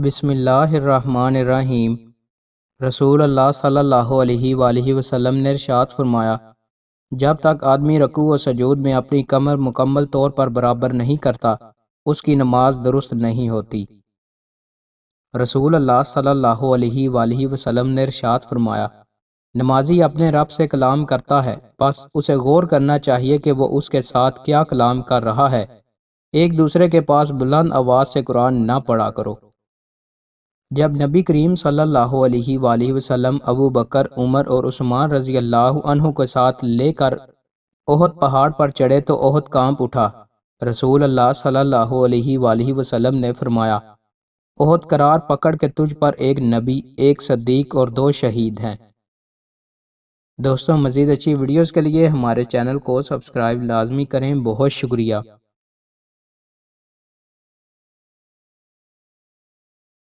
بسم اللہ الرحمن الرحیم۔ رسول اللہ صلی اللہ علیہ وآلہ وسلم نے ارشاد فرمایا، جب تک آدمی رکوع و سجود میں اپنی کمر مکمل طور پر برابر نہیں کرتا اس کی نماز درست نہیں ہوتی۔ رسول اللہ صلی اللہ علیہ وآلہ وسلم نے ارشاد فرمایا، نمازی اپنے رب سے کلام کرتا ہے، بس اسے غور کرنا چاہیے کہ وہ اس کے ساتھ کیا کلام کر رہا ہے۔ ایک دوسرے کے پاس بلند آواز سے قرآن نہ پڑھا کرو۔ جب نبی کریم صلی اللہ علیہ وآلہ وسلم ابو بکر، عمر اور عثمان رضی اللہ عنہ کے ساتھ لے کر احد پہاڑ پر چڑھے تو احد کانپ اٹھا۔ رسول اللہ صلی اللہ علیہ وآلہ وسلم نے فرمایا، احد قرار پکڑ کہ تجھ پر ایک نبی، ایک صدیق اور 2 شہید ہیں۔ دوستوں، مزید اچھی ویڈیوز کے لیے ہمارے چینل کو سبسکرائب لازمی کریں۔ بہت شکریہ۔